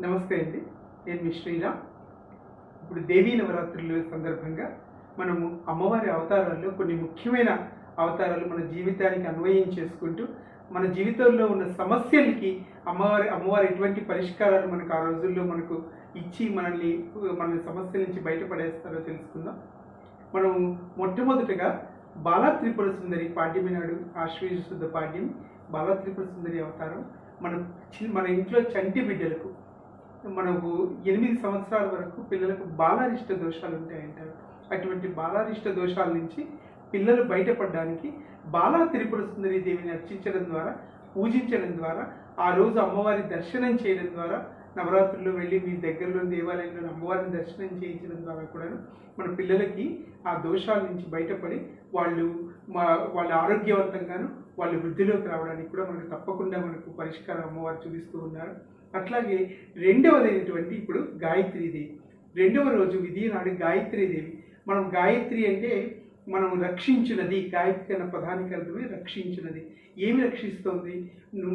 నమస్తే అండి. నేను మీ శ్రీరామ్. ఇప్పుడు దేవీ నవరాత్రుల సందర్భంగా మనము అమ్మవారి అవతారాల్లో కొన్ని ముఖ్యమైన అవతారాలు మన జీవితానికి అన్వయం చేసుకుంటూ మన జీవితంలో ఉన్న సమస్యలకి అమ్మవారు ఎటువంటి పరిష్కారాలు మనకు ఆ రోజుల్లో మనకు ఇచ్చి మన సమస్యల నుంచి బయటపడేస్తారో తెలుసుకుందాం. మనం మొట్టమొదటగా బాలా త్రిపుర సుందరి పాడ్యమి నాడు ఆశ్వయుజ శుద్ధ పాడ్యమి బాలా త్రిపుర సుందరి అవతారం మన ఇంట్లో చంటి బిడ్డలకు మనకు 8 సంవత్సరాల వరకు పిల్లలకు బాలారిష్ట దోషాలు ఉంటాయంటారు. అటువంటి బాలారిష్ట దోషాల నుంచి పిల్లలు బయటపడడానికి బాలా త్రిపుర సుందరి దేవిని అర్చించడం ద్వారా, పూజించడం ద్వారా, ఆ రోజు అమ్మవారి దర్శనం చేయడం ద్వారా, నవరాత్రుల్లో వెళ్ళి మీ దగ్గరలో దేవాలయంలో అమ్మవారిని దర్శనం చేయించడం ద్వారా కూడా మన పిల్లలకి ఆ దోషాల నుంచి బయటపడి వాళ్ళ ఆరోగ్యవంతంగాను వాళ్ళు వృద్ధిలోకి రావడానికి కూడా తప్పకుండా పరిష్కారం అమ్మవారు చూపిస్తూ ఉన్నారు. అట్లాగే రెండవదైనటువంటి ఇప్పుడు గాయత్రీదేవి, రెండవ రోజు విధి నాడు గాయత్రీదేవి. మనం గాయత్రి అంటే మనం రక్షించినది, గాయత్రి అన్న పదానికి అర్థమే రక్షించినది. ఏమి రక్షిస్తుంది?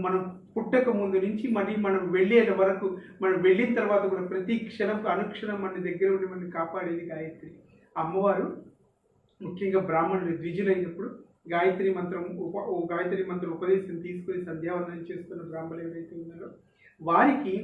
మనం పుట్టక ముందు నుంచి మనం వెళ్ళేట వరకు, మనం వెళ్ళిన తర్వాత కూడా ప్రతి క్షణం అనుక్షణం మన దగ్గర ఉండి మనం కాపాడేది గాయత్రి. అమ్మవారు ముఖ్యంగా బ్రాహ్మణులు ద్విజులైనప్పుడు గాయత్రి మంత్రం ఉపదేశం తీసుకుని సంధ్యావందనం చేస్తున్న బ్రాహ్మణులు ఎవరైతే ఉన్నారో వారికి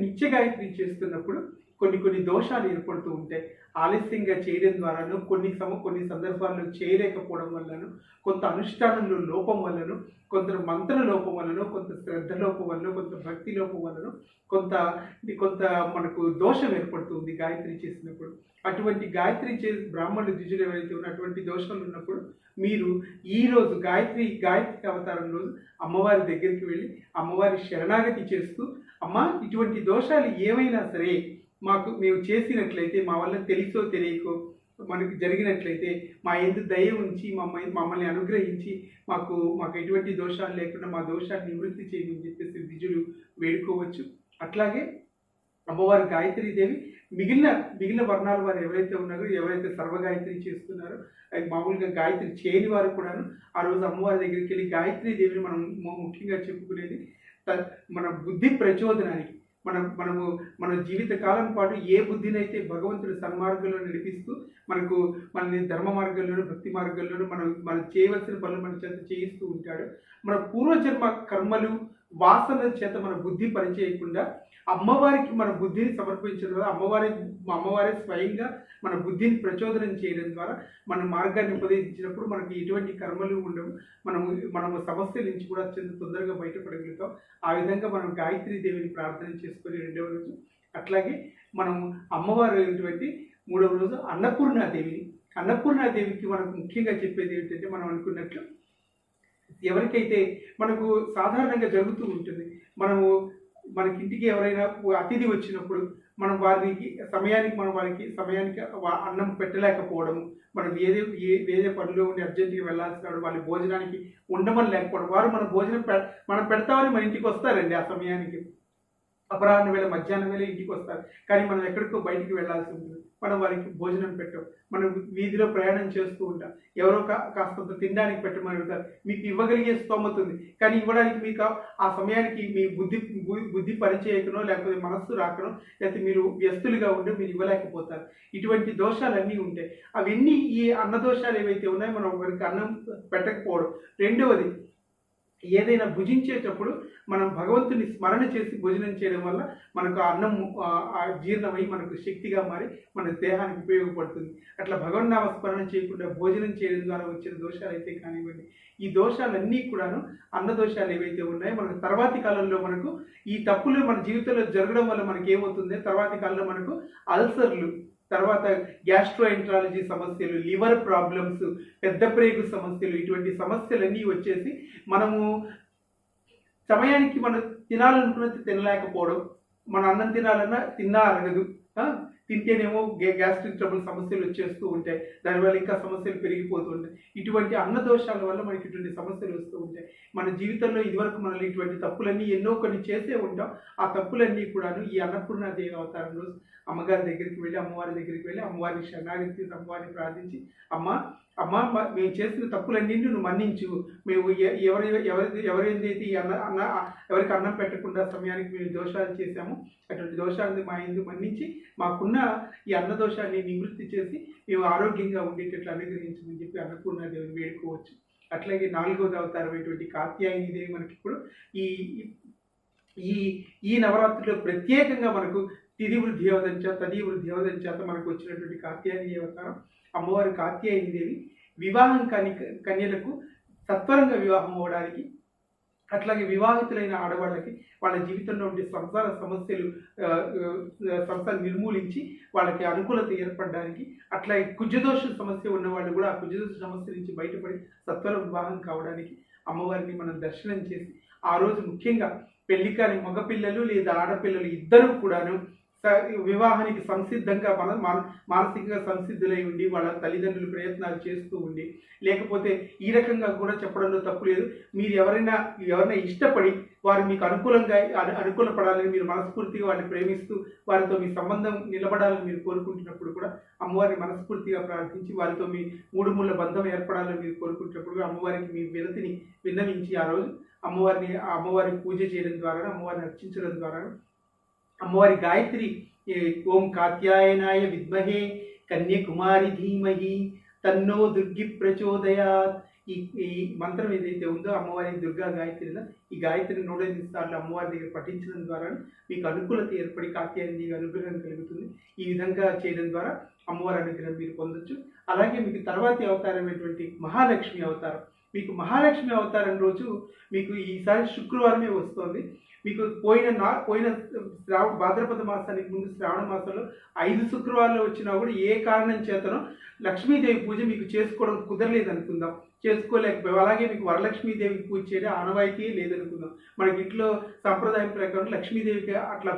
నిత్య గాయత్రి చేస్తున్నప్పుడు కొన్ని దోషాలు ఏర్పడుతూ ఉంటాయి. ఆలస్యంగా చేయడం ద్వారాను, కొన్ని సందర్భాల్లో చేయలేకపోవడం వల్లను, కొంత అనుష్ఠానంలో లోపం వల్లను, కొంత మంత్ర లోపం వల్లను, కొంత శ్రద్ధ లోపం వల్ల, కొంత భక్తి లోపం వల్లను కొంత మనకు దోషం ఏర్పడుతుంది గాయత్రి చేసినప్పుడు. అటువంటి గాయత్రి బ్రాహ్మణులు ద్విజులు ఎవరైతే ఉన్న అటువంటి దోషాలు ఉన్నప్పుడు మీరు ఈ రోజు గాయత్రి అవతారం రోజు అమ్మవారి దగ్గరికి వెళ్ళి అమ్మవారి శరణాగతి చేస్తూ, అమ్మ ఇటువంటి దోషాలు ఏమైనా సరే మేము చేసినట్లయితే, మా వల్ల తెలుసో తెలియకో మనకు జరిగినట్లయితే మా ఎందు దయ ఉంచి మమ్మల్ని అనుగ్రహించి మాకు ఎటువంటి దోషాలు లేకుండా మా దోషాన్ని నివృత్తి చేయమని చెప్పేసి ద్విజులు వేడుకోవచ్చు. అట్లాగే అమ్మవారి గాయత్రీదేవి మిగిలిన వర్ణాల వారు ఎవరైతే ఉన్నారో, ఎవరైతే సర్వగాయత్రి చేస్తున్నారో, మామూలుగా గాయత్రి చేయని వారు కూడాను ఆ రోజు అమ్మవారి దగ్గరికి వెళ్ళి గాయత్రీదేవిని మనం ముఖ్యంగా చెప్పుకునేది మన బుద్ధి ప్రచోదనానికి. మన జీవిత కాలం పాటు ఏ బుద్ధినైతే భగవంతుడు సన్మార్గంలో నడిపిస్తూ మనల్ని ధర్మ మార్గంలోనూ భక్తి మార్గంలోనూ మనం చేయవలసిన పనులు మన చేత చేయిస్తూ ఉంటాడు. మన పూర్వజన్మ కర్మలు వాసనల చేత మన బుద్ధి పనిచేయకుండా అమ్మవారికి మన బుద్ధిని సమర్పించడం ద్వారా అమ్మవారే స్వయంగా మన బుద్ధిని ప్రచోదనం చేయడం ద్వారా మన మార్గాన్ని ఉపదేశించినప్పుడు మనకి ఎటువంటి కర్మలు ఉండవు. మనము సమస్యల నుంచి కూడా అత్యంత తొందరగా బయటపడగలుగుతాం. ఆ విధంగా మనం గాయత్రీదేవిని ప్రార్థన చేసుకొని రెండవ రోజు, అట్లాగే మనం అమ్మవారు అయినటువంటి మూడవ రోజు అన్నపూర్ణాదేవికి మనకు ముఖ్యంగా చెప్పేది ఏంటంటే, మనం అనుకున్నట్లు ఎవరికైతే మనకు సాధారణంగా జరుగుతూ ఉంటుంది, మనకింటికి ఎవరైనా అతిథి వచ్చినప్పుడు మనం వారికి సమయానికి అన్నం పెట్టలేకపోవడము, మనం వేరే పనిలో ఉండి అర్జెంటుగా వెళ్ళాల్సిన వాళ్ళ భోజనానికి ఉండమని లేకపోవడం, వారు మన భోజనం మనం పెడతామని మన ఇంటికి వస్తారండి. ఆ సమయానికి అపరాహ్న వేళ మధ్యాహ్నం వేళ ఇంటికి వస్తారు, కానీ మనం ఎక్కడికో బయటికి వెళ్లాల్సి ఉంటుంది. మనం వారికి భోజనం పెట్టం. మనం వీధిలో ప్రయాణం చేస్తూ ఉంటాం, ఎవరో కాస్తంత తినడానికి పెట్టమని అడుగుతారు. మీకు ఇవ్వగలిగే స్తోమత ఉంది, కానీ ఇవ్వడానికి మీకు ఆ సమయానికి మీ బుద్ధి పనిచేయకనో, లేకపోతే మనస్సు రాకనో, లేకపోతే మీరు వ్యస్తులుగా ఉండి మీరు ఇవ్వలేకపోతారు. ఇటువంటి దోషాలన్నీ ఉంటాయి. అవన్నీ ఈ అన్న దోషాలు ఏవైతే ఉన్నాయో మనం ఒకరికి అన్నం పెట్టకపోవడం. రెండవది, ఏదైనా భుజించేటప్పుడు మనం భగవంతుని స్మరణ చేసి భోజనం చేయడం వల్ల మనకు అన్నం జీర్ణమై మనకు శక్తిగా మారి మన దేహానికి ఉపయోగపడుతుంది. అట్లా భగవన్నామ స్మరణ చేయకుండా భోజనం చేయడం ద్వారా వచ్చిన దోషాలు అయితే కానివ్వండి, ఈ దోషాలన్నీ కూడాను అన్న దోషాలు ఏవైతే ఉన్నాయో మనకు తర్వాతి కాలంలో ఈ తప్పులు మన జీవితంలో జరగడం వల్ల మనకి ఏమవుతుంది, తర్వాతి కాలంలో మనకు అల్సర్లు, తర్వాత గ్యాస్ట్రోఎంట్రాలజీ సమస్యలు, లివర్ ప్రాబ్లమ్స్, పెద్ద ప్రేగు సమస్యలు, ఇటువంటి సమస్యలన్నీ వచ్చేసి మనము సమయానికి మనం తినాలనుకున్నది తినలేకపోవడం, మన అన్నం తినాలన్నా తిన్నా అరగదు, తింటేనేమో గ్యాస్ట్రిక్ ట్రబుల్ సమస్యలు వచ్చేస్తూ ఉంటాయి, దానివల్ల ఇంకా సమస్యలు పెరిగిపోతూ ఉంటాయి. ఇటువంటి అన్న దోషాల వల్ల మనకి ఇటువంటి సమస్యలు వస్తూ ఉంటాయి. మన జీవితంలో ఇదివరకు మనల్ని ఇటువంటి తప్పులన్నీ ఎన్నో కొన్ని చేసే ఉంటాం. ఆ తప్పులన్నీ కూడాను ఈ అన్నపూర్ణాదేవి అవతారంలో అమ్మగారి దగ్గరికి వెళ్ళి, అమ్మవారి దగ్గరికి వెళ్ళి, అమ్మవారిని శరణాగతి అమ్మవారిని ప్రార్థించి, అమ్మ మేము చేసిన తప్పులన్నీ నువ్వు మన్నించు, మేము ఎవరైతే ఈ ఎవరికి అన్నం పెట్టకుండా సమయానికి మేము దోషాలు చేశామో అటువంటి దోషాలను మా ఎందుకు మన్నించి మాకున్న ఈ అన్న దోషాన్ని నివృత్తి చేసి మేము ఆరోగ్యంగా ఉండేటట్లు అనుగ్రహించమని చెప్పి అన్నపూర్ణాదేవిని వేడుకోవచ్చు. అట్లాగే 4వ అవతారమైనటువంటి కాత్యాయని దేవి మనకి ఇప్పుడు ఈ ఈ ఈ నవరాత్రిలో ప్రత్యేకంగా మనకు తిది వృద్ధి అవతం చేత తది వృద్ధి అవతం చేత మనకు వచ్చినటువంటి కాత్యాయని అవతారం అమ్మవారి కాత్యాయని దేవి వివాహం కాని కన్యలకు సత్వరంగా వివాహం అవ్వడానికి, అట్లాగే వివాహితులైన ఆడవాళ్ళకి వాళ్ళ జీవితంలో ఉండే సంసార సమస్యలు నిర్మూలించి వాళ్ళకి అనుకూలత ఏర్పడడానికి, అట్లాగే కుజదోష సమస్య ఉన్న వాళ్ళు కూడా ఆ కుజదోష సమస్య నుంచి బయటపడి సత్వర వివాహం కావడానికి అమ్మవారిని మనం దర్శనం చేసి ఆ రోజు ముఖ్యంగా పెళ్లి కాని మగపిల్లలు లేదా ఆడపిల్లలు ఇద్దరూ కూడాను వివాహానికి సంసిద్ధంగా మానసికంగా సంసిద్ధులై ఉండి వాళ్ళ తల్లిదండ్రులు ప్రయత్నాలు చేస్తూ ఉండి, లేకపోతే ఈ రకంగా కూడా చెప్పడంలో తప్పు లేదు, మీరు ఎవరైనా ఇష్టపడి వారు మీకు అనుకూలపడాలని మీరు మనస్ఫూర్తిగా వారిని ప్రేమిస్తూ వారితో మీ సంబంధం నిలబడాలని మీరు కోరుకుంటున్నప్పుడు కూడా అమ్మవారిని మనస్ఫూర్తిగా ప్రార్థించి వారితో మీ మూడుముళ్ళ బంధం ఏర్పడాలని మీరు కోరుకుంటున్నప్పుడు అమ్మవారికి మీ వినతిని విన్నవించి ఆ రోజు అమ్మవారిని పూజ చేయడం ద్వారా, అమ్మవారిని అర్చించడం ద్వారా, అమ్మవారి గాయత్రి ఓం కాత్యాయనాయ విద్మహే కన్యకుమారి ధీమహి తన్నో దుర్గి ప్రచోదయాత్ ఈ మంత్రం ఏదైతే ఉందో అమ్మవారి దుర్గా గాయత్రిలో ఈ గాయత్రిని 108 సార్లు అమ్మవారి దగ్గర పఠించడం ద్వారా మీకు అనుకూలత ఏర్పడి కాత్యాయని అనుగ్రహం కలుగుతుంది. ఈ విధంగా చేయడం ద్వారా అమ్మవారి అనుగ్రహం మీరు పొందొచ్చు. అలాగే మీకు తర్వాతి అవతారమైనటువంటి మహాలక్ష్మి అవతారం, మీకు మహాలక్ష్మి అవతారం రోజు మీకు ఈసారి శుక్రవారమే వస్తుంది. మీకు పోయిన భాద్రపద మాసానికి ముందు శ్రావణ మాసంలో 5 శుక్రవారాలు వచ్చినా కూడా ఏ కారణం చేతనో లక్ష్మీదేవి పూజ మీకు చేసుకోవడం కుదరలేదు అనుకుందాం, చేసుకోలేకపోయాం. అలాగే మీకు వరలక్ష్మీదేవికి పూజ చేయడం ఆనవాయితీ లేదనుకుందాం. మనకి ఇంట్లో సంప్రదాయం ప్రకారం లక్ష్మీదేవికి అట్లా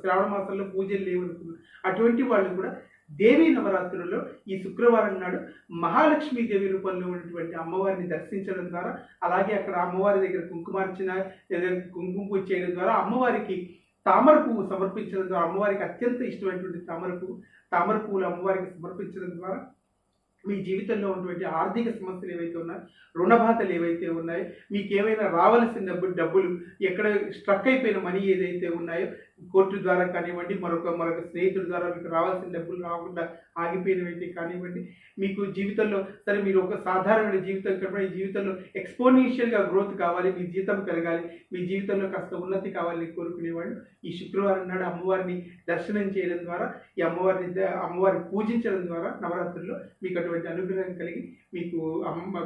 శ్రావణ మాసంలో పూజలు లేవనుకుందాం. అటువంటి వాళ్ళు కూడా దేవీ నవరాత్రుల్లో ఈ శుక్రవారం నాడు మహాలక్ష్మీదేవి రూపంలో ఉన్నటువంటి అమ్మవారిని దర్శించడం ద్వారా, అలాగే అక్కడ అమ్మవారి దగ్గర కుంకుమార్చన కుంకుమ పూజ చేయడం ద్వారా, అమ్మవారికి తామర పువ్వు సమర్పించడం ద్వారా, అమ్మవారికి అత్యంత ఇష్టమైనటువంటి తామర పువ్వులు అమ్మవారికి సమర్పించడం ద్వారా మీ జీవితంలో ఉన్నటువంటి ఆర్థిక సమస్యలు ఏవైతే ఉన్నాయో, రుణబాధలు ఏవైతే ఉన్నాయో, మీకు ఏమైనా రావాల్సిన డబ్బులు ఎక్కడ స్ట్రక్ అయిపోయిన మనీ ఏదైతే ఉన్నాయో కోర్టు ద్వారా కానివ్వండి, మరొక స్నేహితుల ద్వారా మీకు రావాల్సిన డబ్బులు రాకుండా ఆగిపోయినవైతే కానివ్వండి, మీకు జీవితంలో సరే మీరు ఒక సాధారణమైన జీవితం కన్నా ఈ జీవితంలో ఎక్స్పోనెన్షియల్గా గ్రోత్ కావాలి, మీ జీతం పెరగాలి, మీ జీవితంలో కాస్త ఉన్నతి కావాలని కోరుకునేవాళ్ళు ఈ శుక్రవారం నాడు అమ్మవారిని దర్శనం చేయడం ద్వారా, ఈ అమ్మవారిని పూజించడం ద్వారా నవరాత్రుల్లో మీకు అటువంటి అనుగ్రహం కలిగి మీకు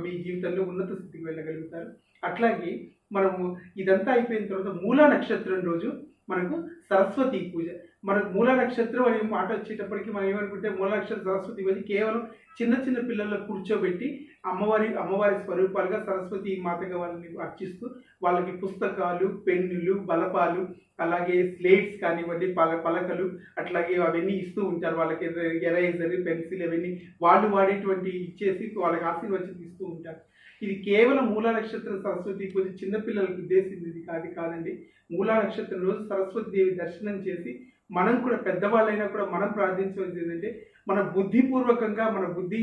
మీ జీవితంలో ఉన్నత స్థితికి వెళ్ళగలుగుతారు. అట్లాగే మనము ఇదంతా అయిపోయిన తర్వాత మూలా నక్షత్రం రోజు మనకు సరస్వతి పూజ. మనకు మూల నక్షత్రం అనే మాట వచ్చేటప్పటికి మనం ఏమనుకుంటే మూల నక్షత్రం సరస్వతి పూజ కేవలం చిన్న చిన్న పిల్లల్లో కూర్చోబెట్టి అమ్మవారి స్వరూపాలుగా సరస్వతి మాతగా వాళ్ళని అర్చిస్తూ వాళ్ళకి పుస్తకాలు, పెన్నులు, బలపాలు, అలాగే స్లేట్స్ కానివ్వండి, పలకలు అట్లాగే అవన్నీ ఇస్తూ ఉంటారు. వాళ్ళకి ఎరైజర్, పెన్సిల్ అవన్నీ వాళ్ళు వాడేటువంటి ఇచ్చేసి వాళ్ళకి ఆశీర్వచనం ఇస్తూ ఉంటారు. ఇది కేవలం మూలా నక్షత్రం సరస్వతి పూజ చిన్నపిల్లలకు ఉద్దేశించింది కాదండి. మూలా నక్షత్రం రోజు సరస్వతి దేవి దర్శనం చేసి మనం కూడా పెద్దవాళ్ళైనా కూడా మనం ప్రార్థించవలసింది ఏంటంటే మన బుద్ధిపూర్వకంగా మన బుద్ధి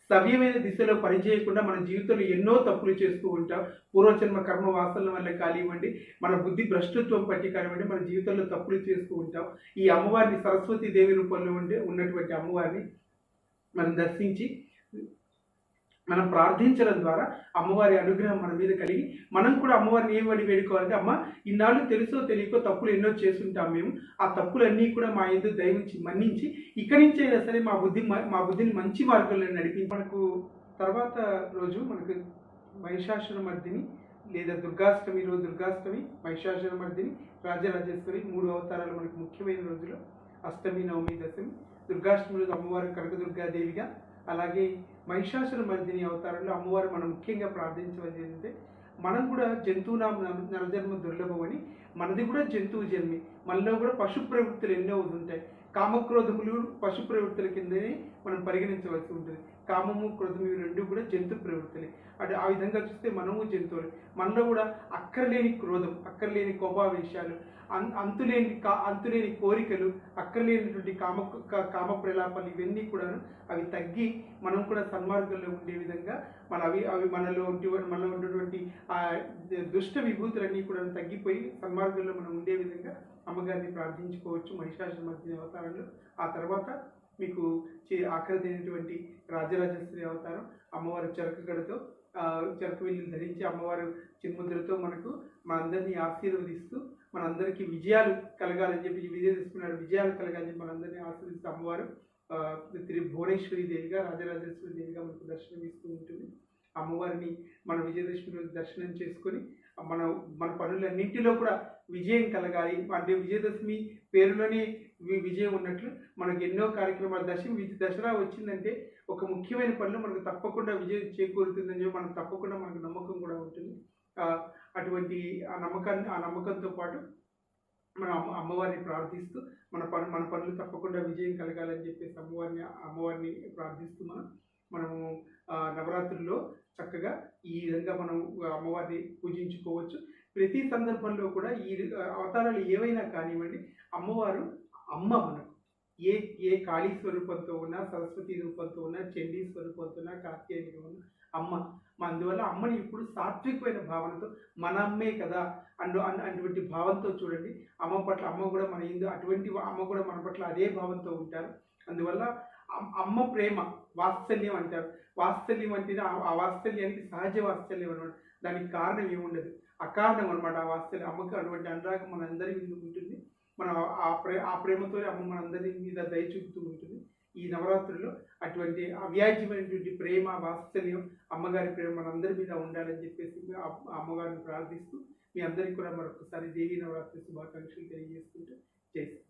సవ్యమైన దిశలో పనిచేయకుండా మన జీవితంలో ఎన్నో తప్పులు చేస్తూ ఉంటాం. పూర్వజన్మ కర్మ వాసనల వల్ల కానివ్వండి, మన బుద్ధి భ్రష్టత్వం పట్టి కానివ్వండి, మన జీవితంలో తప్పులు చేస్తూ ఉంటాం. ఈ అమ్మవారిని సరస్వతి దేవి రూపంలో ఉన్నటువంటి అమ్మవారిని మనం దర్శించి మనం ప్రార్థించడం ద్వారా అమ్మవారి అనుగ్రహం మన మీద కలిగి మనం కూడా అమ్మవారిని ఏమని వేడుకోవాలంటే, అమ్మ ఇన్నాళ్ళు తెలుసో తెలియకో తప్పులు ఎన్నో చేస్తుంటాం మేము, ఆ తప్పులన్నీ కూడా మా యందు దయవుంచి మన్నించి ఇక్కడి నుంచి అయినా సరే మా బుద్ధిని మంచి మార్గంలో నడిపి మనకు తర్వాత రోజు మనకు మహిషాసురమర్దిని లేదా దుర్గాష్టమి రోజు దుర్గాష్టమి, మహిషాసురమర్దిని, రాజరాజేశ్వరి 3 అవతారాలు మనకు ముఖ్యమైన రోజులు. అష్టమి, నవమి, దశమి. దుర్గాష్టమి రోజు అమ్మవారు కనకదుర్గాదేవిగా, అలాగే మహిషాసురమర్దిని అవతారంలో అమ్మవారు మనం ముఖ్యంగా ప్రార్థించవలసి ఏంటంటే మనం కూడా జంతువునాం నరజన్మ దుర్లభమని మనది కూడా జంతువు జన్మి, మనలో కూడా పశు ప్రవృత్తులు ఎన్నో ఉంటాయి. కామక్రోధములు పశు ప్రవృత్తుల కిందనే మనం పరిగణించవలసి ఉంటుంది. కామము క్రోధము ఇవి రెండు కూడా జంతు ప్రవృత్తులే. అంటే ఆ విధంగా చూస్తే మనము జంతువులు. మనలో కూడా అక్కర్లేని క్రోధం, అక్కర్లేని కోపావేశాలు, అంతులేని కోరికలు, అక్కర్లేనటువంటి కామ ప్రలాపాలు ఇవన్నీ కూడాను అవి తగ్గి మనం కూడా సన్మార్గంలో ఉండే విధంగా అవి మనలో ఉన్నటువంటి ఆ దుష్ట విభూతులన్నీ కూడా తగ్గిపోయి సన్మార్గంలో మనం ఉండే విధంగా అమ్మగారిని ప్రార్థించుకోవచ్చు మహిషాసురమర్దిని అవతారంలో. ఆ తర్వాత మీకు ఆఖరిదైనటువంటి రాజరాజేశ్వరి అవతారం, అమ్మవారు చెరకు గడతో చెరకు విల్లులు ధరించి అమ్మవారు చిన్ముద్రతో మనందరినీ ఆశీర్వదిస్తూ మనందరికీ విజయాలు కలగాలని చెప్పి విజయాలు కలగాలని చెప్పి మనందరినీ ఆశీర్వదిస్తూ అమ్మవారు భువనేశ్వరి దేవిగా రాజరాజేశ్వరి దేవిగా మనకు దర్శనం ఇస్తూ ఉంటుంది. అమ్మవారిని మన విజయదశమి రోజు దర్శనం చేసుకొని మన పనులన్నింటిలో కూడా విజయం కలగాలి. అంటే విజయదశమి పేరులోనే విజయం ఉన్నట్లు మనకు ఎన్నో కార్యక్రమాలు దసరా వచ్చిందంటే ఒక ముఖ్యమైన పనులు మనకు తప్పకుండా విజయం చేకూరుతుందని చెప్పి మనకు తప్పకుండా మనకు నమ్మకం కూడా ఉంటుంది. అటువంటి ఆ నమ్మకంతో పాటు మన అమ్మవారిని ప్రార్థిస్తూ మన పనులు తప్పకుండా విజయం కలగాలని చెప్పేసి అమ్మవారిని ప్రార్థిస్తూ మనము నవరాత్రుల్లో చక్కగా ఈ విధంగా మనం అమ్మవారిని పూజించుకోవచ్చు. ప్రతి సందర్భంలో కూడా ఈ అవతారాలు ఏవైనా కానివ్వండి, అమ్మవారు మనకు ఏ కాళీ స్వరూపంతో ఉన్నా, సరస్వతి రూపంతో ఉన్నా, చండీ స్వరూపంతో ఉన్నా, కార్తీయ ఉన్నా అందువల్ల అమ్మని ఇప్పుడు సాత్వికమైన భావనతో మన అమ్మే కదా అటువంటి భావంతో చూడండి. అమ్మ కూడా అటువంటి అమ్మ కూడా మన పట్ల అదే భావంతో ఉంటారు. అందువల్ల అమ్మ ప్రేమ వాత్సల్యం అంటారు. వాత్సల్యం అంటే ఆ వాత్సల్యానికి సహజ వాత్సల్యం అనమాట. దానికి కారణం ఏముండదు, అకారణం అనమాట. ఆ వాత్సల్యం అమ్మకి అటువంటి అనురాగం మనందరి మీద ఉంటుంది. మనం ఆ ప్రేమతో అమ్మ మనందరి మీద దయ చూపుతూ ఉంటుంది. ఈ నవరాత్రుల్లో అటువంటి అవ్యాజ్యమైనటువంటి ప్రేమ వాత్సల్యం అమ్మగారి ప్రేమ మనందరి మీద ఉండాలని చెప్పేసి అమ్మగారిని ప్రార్థిస్తూ మీ అందరికీ కూడా మరొకసారి దేవీ నవరాత్రి శుభాకాంక్షలు తెలియజేసుకుంటూ జై శ్రీ